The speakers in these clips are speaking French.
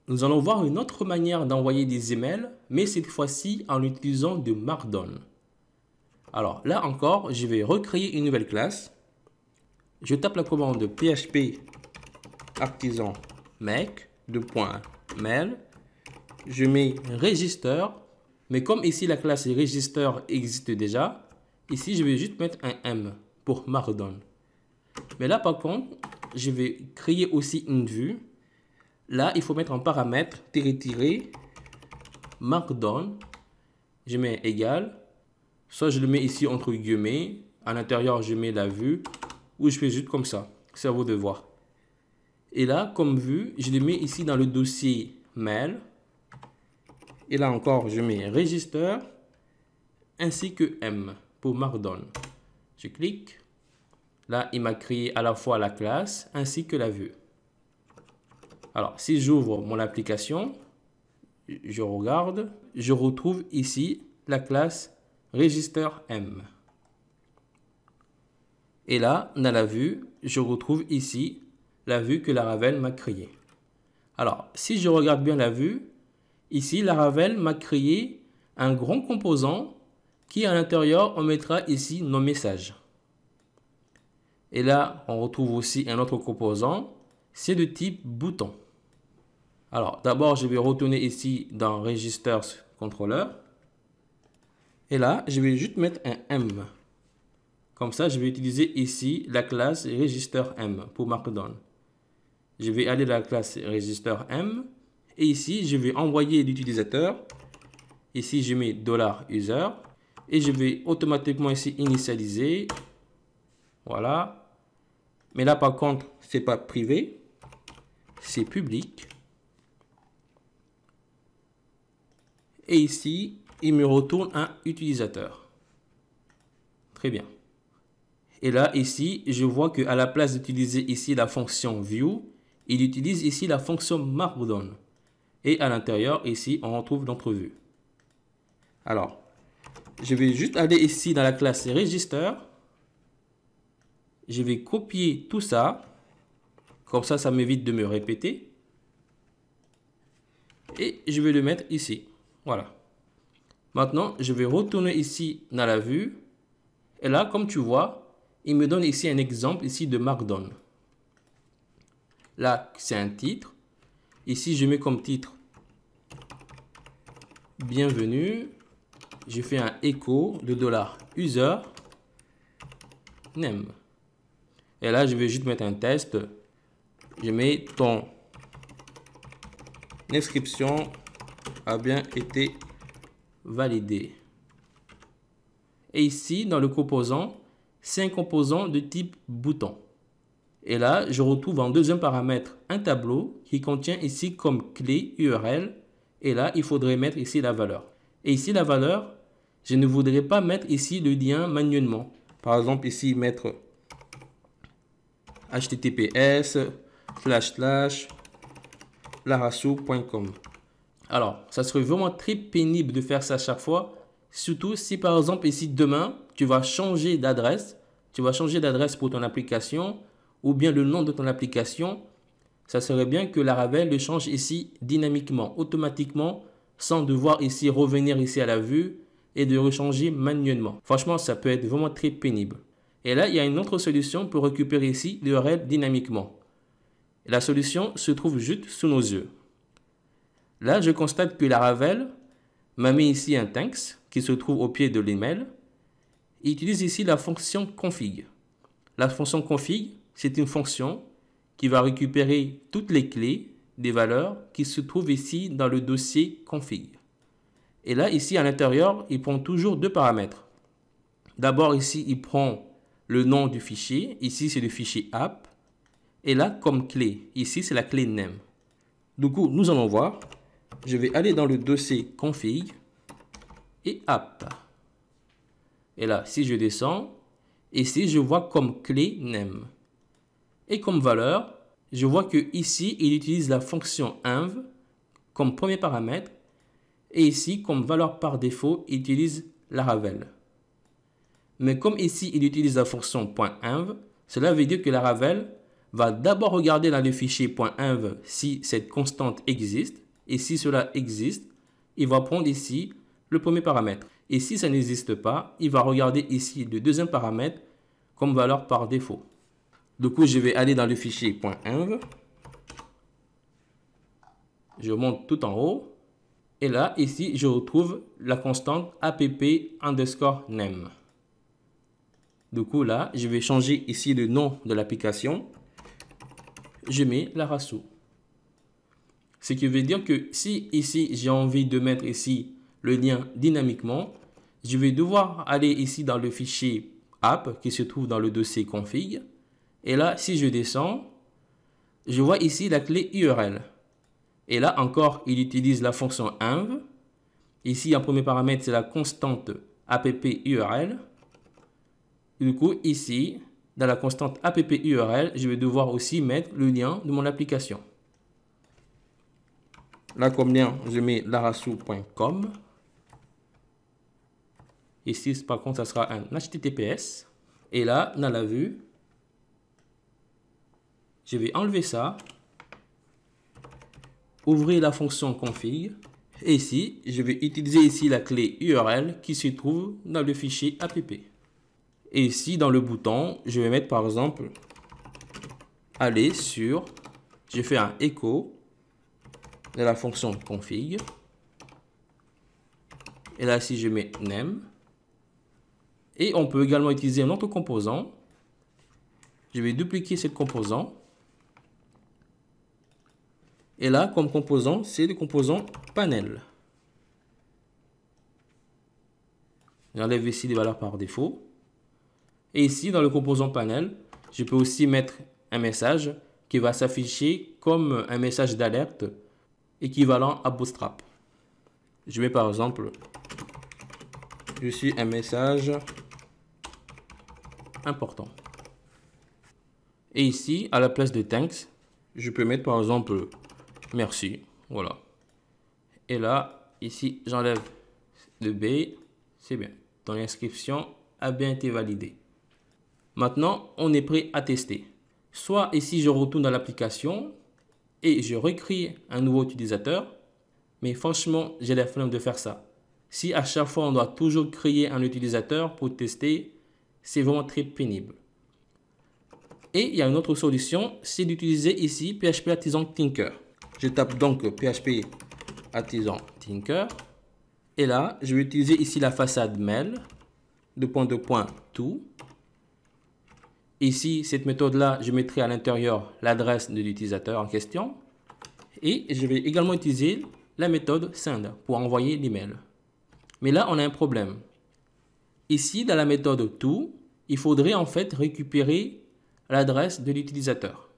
nous allons voir une autre manière d'envoyer des emails, mais cette fois-ci en utilisant de Markdown. Alors là encore, je vais recréer une nouvelle classe. Je tape la commande php artisan make .mail. Je mets register, mais comme ici la classe register existe déjà, ici je vais juste mettre un M pour Markdown. Mais là par contre, je vais créer aussi une vue. Là, il faut mettre en paramètre Markdown. Je mets égal. Soit je le mets ici entre guillemets. À l'intérieur, je mets la vue. Ou je fais juste comme ça. C'est à vous de voir. Et là, comme vue, je le mets ici dans le dossier mail. Et là encore, je mets register ainsi que M pour Markdown. Je clique. Là, il m'a créé à la fois la classe ainsi que la vue. Alors, si j'ouvre mon application, je regarde, je retrouve ici la classe Register M. Et là, dans la vue, je retrouve ici la vue que Laravel m'a créée. Alors, si je regarde bien la vue, ici, Laravel m'a créé un grand composant qui, à l'intérieur, on mettra ici nos messages. Et là, on retrouve aussi un autre composant, c'est de type bouton. Alors, d'abord, je vais retourner ici dans Registers Controller. Et là, je vais juste mettre un M. Comme ça, je vais utiliser ici la classe Register M pour Markdown. Je vais aller dans la classe Register M. Et ici, je vais envoyer l'utilisateur. Ici, je mets $user. Et je vais automatiquement ici initialiser. Voilà. Mais là, par contre, ce n'est pas privé. C'est public. Et ici, il me retourne un utilisateur. Très bien. Et là, ici, je vois qu'à la place d'utiliser ici la fonction view, il utilise ici la fonction markdown. Et à l'intérieur, ici, on retrouve notre vue. Alors, je vais juste aller ici dans la classe register. Je vais copier tout ça. Comme ça m'évite de me répéter. Et je vais le mettre ici. Voilà. Maintenant, je vais retourner ici dans la vue. Et là, comme tu vois, il me donne ici un exemple ici de Markdown. Là, c'est un titre. Ici, je mets comme titre bienvenue. Je fais un écho de $user name. Et là, je vais juste mettre un test. Je mets ton inscription a bien été validée. Et ici, dans le composant, c'est un composant de type bouton. Et là, je retrouve en deuxième paramètre un tableau qui contient ici comme clé URL. Et là, il faudrait mettre ici la valeur. Et ici, la valeur, je ne voudrais pas mettre ici le lien manuellement. Par exemple, ici, mettre https://larasu.com. Alors, ça serait vraiment très pénible de faire ça à chaque fois. Surtout si, par exemple, ici, demain, tu vas changer d'adresse. Tu vas changer d'adresse pour ton application ou bien le nom de ton application. Ça serait bien que Laravel le change ici dynamiquement, automatiquement, sans devoir ici revenir ici à la vue et de rechanger manuellement. Franchement, ça peut être vraiment très pénible. Et là, il y a une autre solution pour récupérer ici l'URL dynamiquement. La solution se trouve juste sous nos yeux. Là, je constate que Laravel m'a mis ici un thanks qui se trouve au pied de l'email. Il utilise ici la fonction config. La fonction config, c'est une fonction qui va récupérer toutes les clés des valeurs qui se trouvent ici dans le dossier config. Et là, ici à l'intérieur, il prend toujours deux paramètres. D'abord, ici, il prend le nom du fichier. Ici, c'est le fichier app. Et là, comme clé, ici, c'est la clé name. Du coup, nous allons voir. Je vais aller dans le dossier config et app. Et là, si je descends, ici, je vois comme clé name. Et comme valeur, je vois que ici, il utilise la fonction env comme premier paramètre. Et ici, comme valeur par défaut, il utilise Laravel. Mais comme ici, il utilise la fonction .env, cela veut dire que Laravel va d'abord regarder dans le fichier .env si cette constante existe. Et si cela existe, il va prendre ici le premier paramètre. Et si ça n'existe pas, il va regarder ici le deuxième paramètre comme valeur par défaut. Du coup, je vais aller dans le fichier .env. Je monte tout en haut. Et là, ici, je retrouve la constante app_name. Du coup, là, je vais changer ici le nom de l'application. Je mets Larasu. Ce qui veut dire que si ici, j'ai envie de mettre ici le lien dynamiquement, je vais devoir aller ici dans le fichier app qui se trouve dans le dossier config. Et là, si je descends, je vois ici la clé URL. Et là encore, il utilise la fonction env. Ici, en premier paramètre, c'est la constante app_url. Du coup, ici, dans la constante app_url, je vais devoir aussi mettre le lien de mon application. Là, comme lien, je mets larasu.com. Ici, par contre, ça sera un HTTPS. Et là, dans la vue, je vais enlever ça. Ouvrir la fonction config. Et ici, je vais utiliser ici la clé URL qui se trouve dans le fichier app. Et ici, dans le bouton, je vais mettre par exemple aller sur, je fais un écho de la fonction config. Et là, si je mets name. Et on peut également utiliser un autre composant. Je vais dupliquer cette composant. Et là, comme composant, c'est le composant panel. J'enlève ici les valeurs par défaut. Et ici, dans le composant panel, je peux aussi mettre un message qui va s'afficher comme un message d'alerte équivalent à Bootstrap. Je mets par exemple, je suis un message important. Et ici, à la place de thanks, je peux mettre par exemple merci. Voilà. Et là, ici, j'enlève le B. C'est bien. Ton inscription a bien été validée. Maintenant, on est prêt à tester. Soit ici, je retourne dans l'application et je recrée un nouveau utilisateur. Mais franchement, j'ai la flemme de faire ça. Si à chaque fois, on doit toujours créer un utilisateur pour tester, c'est vraiment très pénible. Et il y a une autre solution, c'est d'utiliser ici PHP Artisan Tinker. Je tape donc PHP Artisan Tinker. Et là, je vais utiliser ici la façade mail, tout. Ici, cette méthode-là, je mettrai à l'intérieur l'adresse de l'utilisateur en question. Et je vais également utiliser la méthode send pour envoyer l'email. Mais là, on a un problème. Ici, dans la méthode to, il faudrait en fait récupérer l'adresse de l'utilisateur.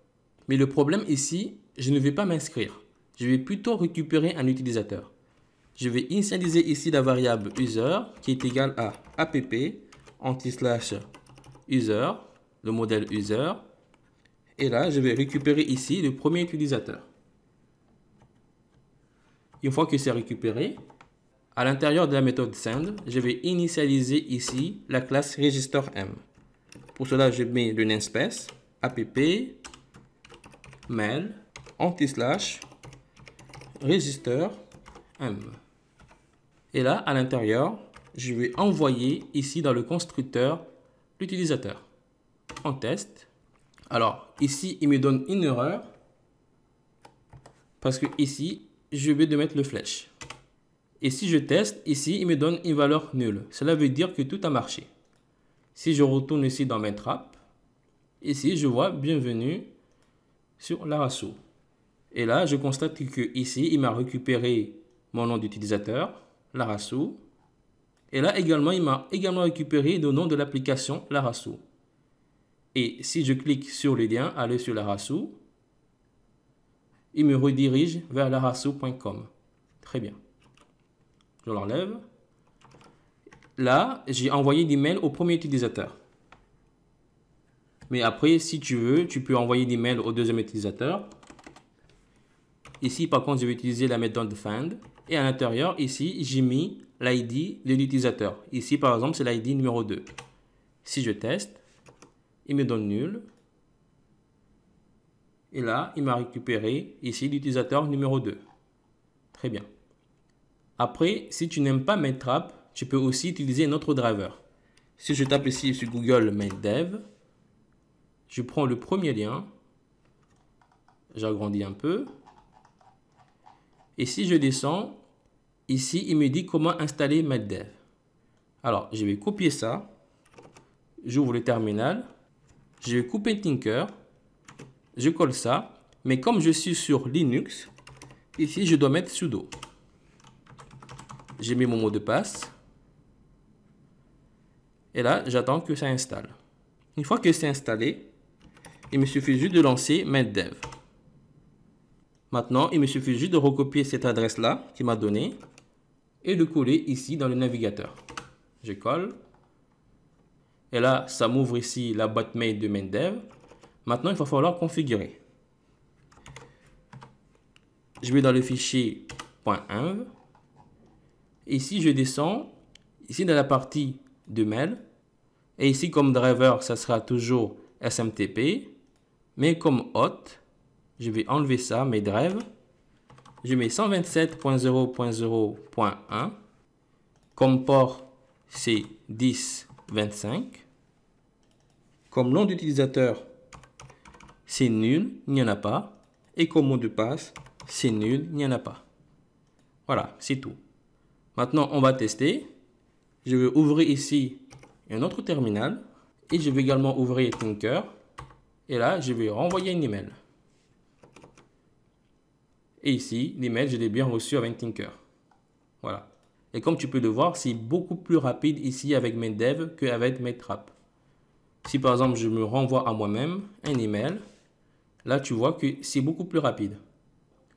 Mais le problème ici, je ne vais pas m'inscrire. Je vais plutôt récupérer un utilisateur. Je vais initialiser ici la variable user qui est égale à app/user, le modèle user. Et là, je vais récupérer ici le premier utilisateur. Une fois que c'est récupéré, à l'intérieur de la méthode send, je vais initialiser ici la classe register_m. Pour cela, je mets le namespace app mail /register_m. Et là, à l'intérieur, je vais envoyer ici dans le constructeur l'utilisateur. On teste. Alors, ici, il me donne une erreur parce que ici, je vais de mettre le flèche. Et si je teste, ici, il me donne une valeur nulle. Cela veut dire que tout a marché. Si je retourne ici dans mes trappes, ici, je vois bienvenue sur Larasu. Et là, je constate que ici, il m'a récupéré mon nom d'utilisateur, Larasu. Et là également, il m'a également récupéré le nom de l'application Larasu. Et si je clique sur le lien, aller sur Larasu, il me redirige vers larasu.com. Très bien. Je l'enlève. Là, j'ai envoyé l'email au premier utilisateur. Mais après, si tu veux, tu peux envoyer l'email au deuxième utilisateur. Ici, par contre, je vais utiliser la méthode find. Et à l'intérieur, ici, j'ai mis l'ID de l'utilisateur. Ici, par exemple, c'est l'ID numéro 2. Si je teste, il me donne nul. Et là, il m'a récupéré ici l'utilisateur numéro 2. Très bien. Après, si tu n'aimes pas MainTrap, tu peux aussi utiliser un autre driver. Si je tape ici sur Google MainDev, je prends le premier lien, j'agrandis un peu. Et si je descends, ici, il me dit comment installer MainDev. Alors, je vais copier ça. J'ouvre le terminal. Je vais couper Tinker. Je colle ça. Mais comme je suis sur Linux, ici, je dois mettre sudo. J'ai mis mon mot de passe. Et là, j'attends que ça installe. Une fois que c'est installé, il me suffit juste de lancer MainDev. Maintenant, il me suffit juste de recopier cette adresse-là qu'il m'a donnée et de coller ici dans le navigateur. Je colle. Et là, ça m'ouvre ici la boîte mail de MainDev. Maintenant, il va falloir configurer. Je vais dans le fichier .env. Ici, je descends. Ici, dans la partie de mail. Et ici, comme driver, ça sera toujours SMTP. Mais comme hôte, je vais enlever ça, mes drives. Je mets 127.0.0.1. Comme port, c'est 1025. Comme nom d'utilisateur, c'est nul, il n'y en a pas. Et comme mot de passe, c'est nul, il n'y en a pas. Voilà, c'est tout. Maintenant, on va tester. Je vais ouvrir ici un autre terminal. Et je vais également ouvrir Tinker. Et là, je vais renvoyer un email. Et ici, l'email, je l'ai bien reçu avec Tinker. Voilà. Et comme tu peux le voir, c'est beaucoup plus rapide ici avec MainDev qu'avec MainTrap. Si par exemple, je me renvoie à moi-même un email, là, tu vois que c'est beaucoup plus rapide.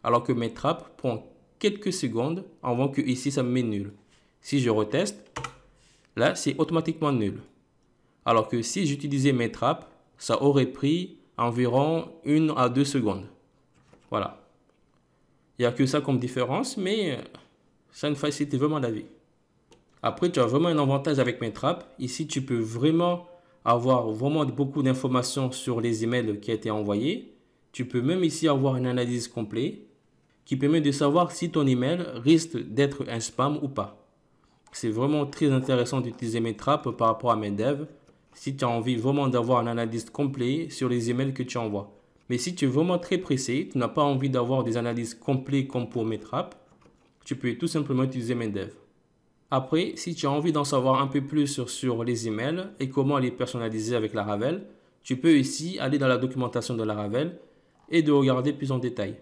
Alors que MainTrap prend quelques secondes avant que ici, ça me met nul. Si je reteste, là, c'est automatiquement nul. Alors que si j'utilisais MainTrap, ça aurait pris environ 1 à 2 secondes. Voilà. Il n'y a que ça comme différence, mais ça nous facilite vraiment la vie. Après, tu as vraiment un avantage avec MainTrap. Ici, tu peux vraiment avoir beaucoup d'informations sur les emails qui ont été envoyés. Tu peux même ici avoir une analyse complète qui permet de savoir si ton email risque d'être un spam ou pas. C'est vraiment très intéressant d'utiliser MainTrap par rapport à MainDev si tu as envie vraiment d'avoir une analyse complète sur les emails que tu envoies. Mais si tu es vraiment très pressé, tu n'as pas envie d'avoir des analyses complètes comme pour MainTrap, tu peux tout simplement utiliser MainDev. Après, si tu as envie d'en savoir un peu plus sur les emails et comment les personnaliser avec Laravel, tu peux ici aller dans la documentation de Laravel et de regarder plus en détail.